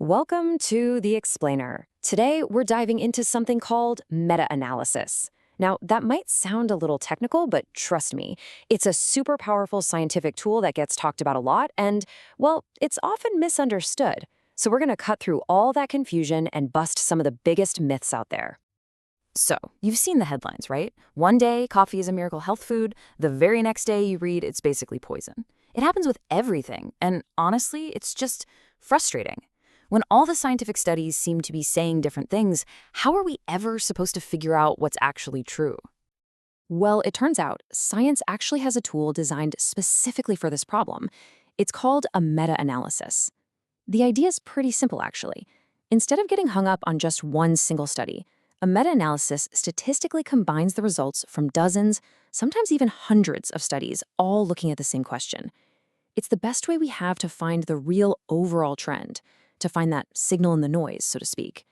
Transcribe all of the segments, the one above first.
Welcome to The Explainer. Today, we're diving into something called meta-analysis. Now, that might sound a little technical, but trust me, it's a super powerful scientific tool that gets talked about a lot, and, well, it's often misunderstood. So we're going to cut through all that confusion and bust some of the biggest myths out there. So, you've seen the headlines, right? One day, coffee is a miracle health food. The very next day, you read it's basically poison. It happens with everything, and honestly, it's just frustrating. When all the scientific studies seem to be saying different things, how are we ever supposed to figure out what's actually true? Well, it turns out science actually has a tool designed specifically for this problem. It's called a meta-analysis. The idea is pretty simple, actually. Instead of getting hung up on just one single study, a meta-analysis statistically combines the results from dozens, sometimes even hundreds of studies, all looking at the same question. It's the best way we have to find the real overall trend, to find that signal in the noise, so to speak.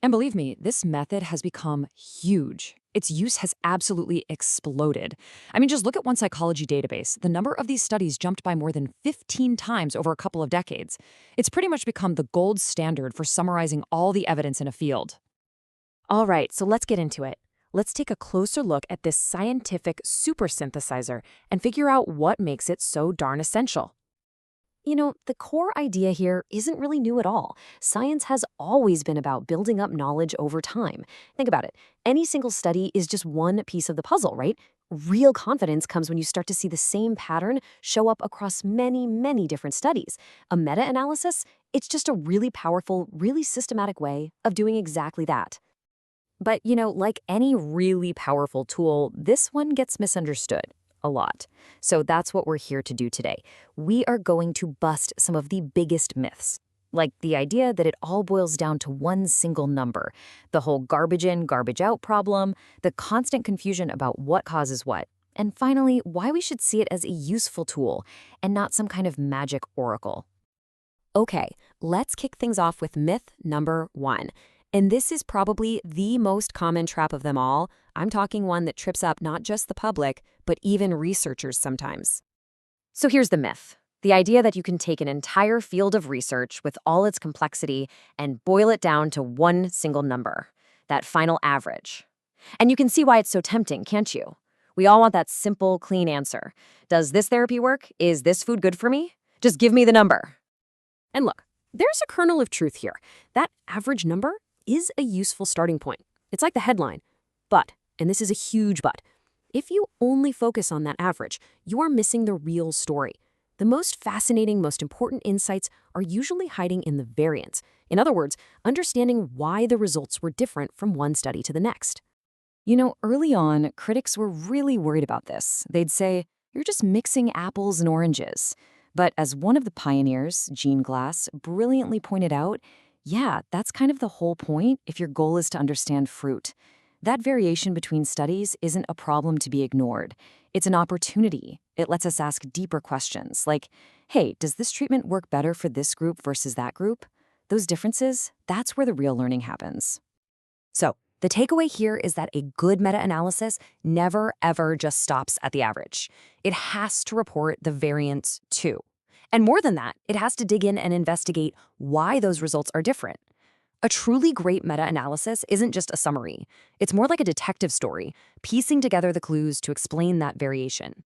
And believe me, this method has become huge. Its use has absolutely exploded. I mean, just look at one psychology database. The number of these studies jumped by more than 15 times over a couple of decades. It's pretty much become the gold standard for summarizing all the evidence in a field. All right, so let's get into it. Let's take a closer look at this scientific super synthesizer and figure out what makes it so darn essential. You know, the core idea here isn't really new at all. Science has always been about building up knowledge over time. Think about it. Any single study is just one piece of the puzzle, right? Real confidence comes when you start to see the same pattern show up across many, many different studies. A meta-analysis, it's just a really powerful, really systematic way of doing exactly that. But, like any really powerful tool, this one gets misunderstood a lot. So that's what we're here to do today. We are going to bust some of the biggest myths, like the idea that it all boils down to one single number, the whole garbage in, garbage out problem, the constant confusion about what causes what, and finally, why we should see it as a useful tool and not some kind of magic oracle. Okay, let's kick things off with myth number 1. And this is probably the most common trap of them all. I'm talking one that trips up not just the public, but even researchers sometimes. So here's the myth. The idea that you can take an entire field of research with all its complexity and boil it down to one single number, that final average. And you can see why it's so tempting, can't you? We all want that simple, clean answer. Does this therapy work? Is this food good for me? Just give me the number. And look, there's a kernel of truth here. That average number is a useful starting point. It's like the headline. But, and this is a huge but, if you only focus on that average, you are missing the real story. The most fascinating, most important insights are usually hiding in the variance. In other words, understanding why the results were different from one study to the next. Early on, critics were really worried about this. They'd say, you're just mixing apples and oranges. But as one of the pioneers, Gene Glass, brilliantly pointed out, yeah, that's kind of the whole point if your goal is to understand fruit. That variation between studies isn't a problem to be ignored. It's an opportunity. It lets us ask deeper questions like, hey, does this treatment work better for this group versus that group? Those differences, that's where the real learning happens. So, the takeaway here is that a good meta-analysis never, ever just stops at the average. It has to report the variance too. And more than that, it has to dig in and investigate why those results are different. A truly great meta-analysis isn't just a summary. It's more like a detective story, piecing together the clues to explain that variation.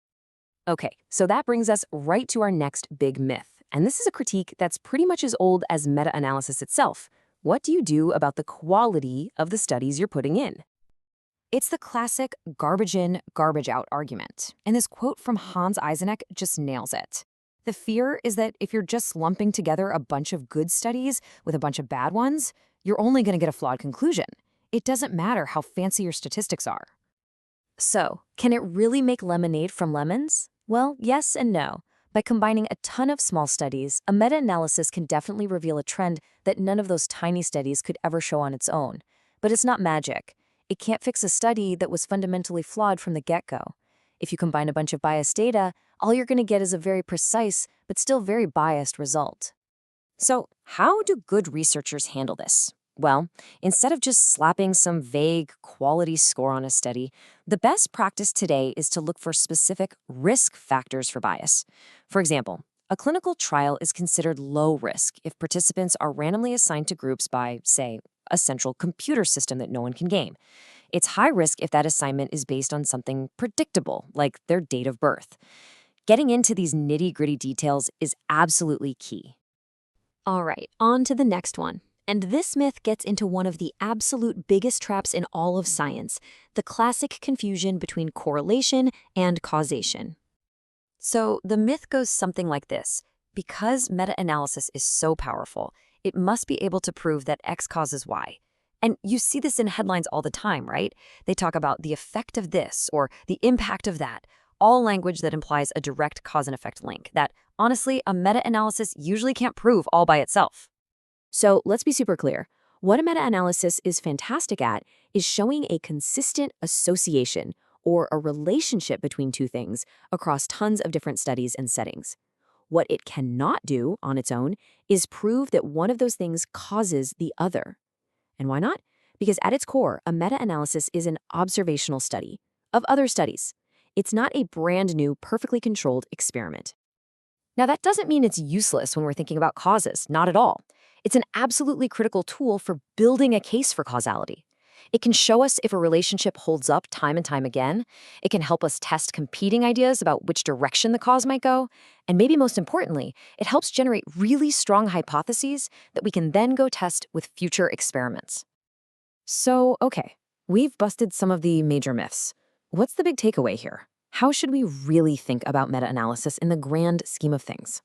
Okay, so that brings us right to our next big myth. And this is a critique that's pretty much as old as meta-analysis itself. What do you do about the quality of the studies you're putting in? It's the classic garbage in, garbage out argument. And this quote from Hans Eisenach just nails it. The fear is that if you're just lumping together a bunch of good studies with a bunch of bad ones, you're only going to get a flawed conclusion. It doesn't matter how fancy your statistics are. So, can it really make lemonade from lemons? Well, yes and no. By combining a ton of small studies, a meta-analysis can definitely reveal a trend that none of those tiny studies could ever show on its own. But it's not magic. It can't fix a study that was fundamentally flawed from the get-go. If you combine a bunch of biased data, all you're going to get is a very precise, but still very biased result. So, how do good researchers handle this? Well, instead of just slapping some vague quality score on a study, the best practice today is to look for specific risk factors for bias. For example, A clinical trial is considered low risk if participants are randomly assigned to groups by, say, a central computer system that no one can game. It's high risk if that assignment is based on something predictable, like their date of birth. Getting into these nitty-gritty details is absolutely key. All right, on to the next one. And this myth gets into one of the absolute biggest traps in all of science, the classic confusion between correlation and causation. So the myth goes something like this. Because meta-analysis is so powerful, it must be able to prove that X causes Y. And you see this in headlines all the time, right? They talk about the effect of this or the impact of that, all language that implies a direct cause and effect link that, honestly, a meta-analysis usually can't prove all by itself. So let's be super clear. What a meta-analysis is fantastic at is showing a consistent association or a relationship between two things across tons of different studies and settings. What it cannot do on its own is prove that one of those things causes the other. And why not? Because at its core, a meta-analysis is an observational study of other studies. It's not a brand new, perfectly controlled experiment. Now, that doesn't mean it's useless when we're thinking about causes, not at all. It's an absolutely critical tool for building a case for causality. It can show us if a relationship holds up time and time again. It can help us test competing ideas about which direction the cause might go. And maybe most importantly, it helps generate really strong hypotheses that we can then go test with future experiments. So, okay, we've busted some of the major myths. What's the big takeaway here? How should we really think about meta-analysis in the grand scheme of things?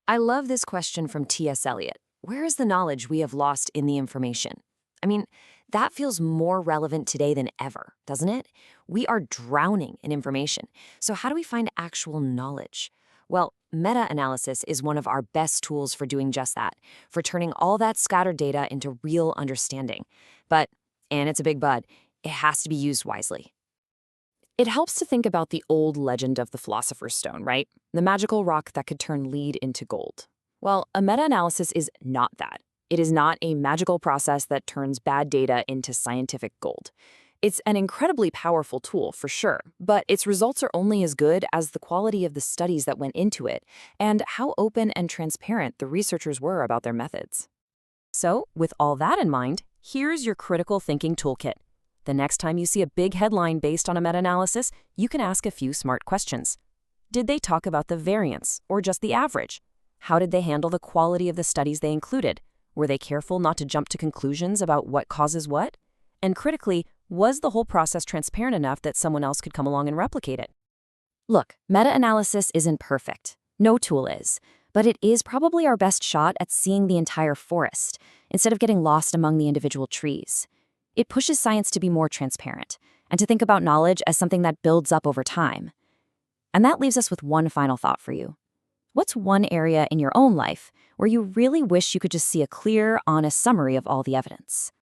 I love this question from T.S. Eliot. Where is the knowledge we have lost in the information? I mean, that feels more relevant today than ever, doesn't it? We are drowning in information. So how do we find actual knowledge? Well, meta-analysis is one of our best tools for doing just that, for turning all that scattered data into real understanding. But, and it's a big but, it has to be used wisely. It helps to think about the old legend of the Philosopher's Stone, right? The magical rock that could turn lead into gold. Well, a meta-analysis is not that. It is not a magical process that turns bad data into scientific gold. It's an incredibly powerful tool, for sure, but its results are only as good as the quality of the studies that went into it and how open and transparent the researchers were about their methods. So, with all that in mind, here's your critical thinking toolkit. The next time you see a big headline based on a meta-analysis, you can ask a few smart questions. Did they talk about the variance or just the average? How did they handle the quality of the studies they included? Were they careful not to jump to conclusions about what causes what? And critically, was the whole process transparent enough that someone else could come along and replicate it? Look, meta-analysis isn't perfect. No tool is. But it is probably our best shot at seeing the entire forest, instead of getting lost among the individual trees. It pushes science to be more transparent, and to think about knowledge as something that builds up over time. And that leaves us with one final thought for you. What's one area in your own life where you really wish you could just see a clear, honest summary of all the evidence?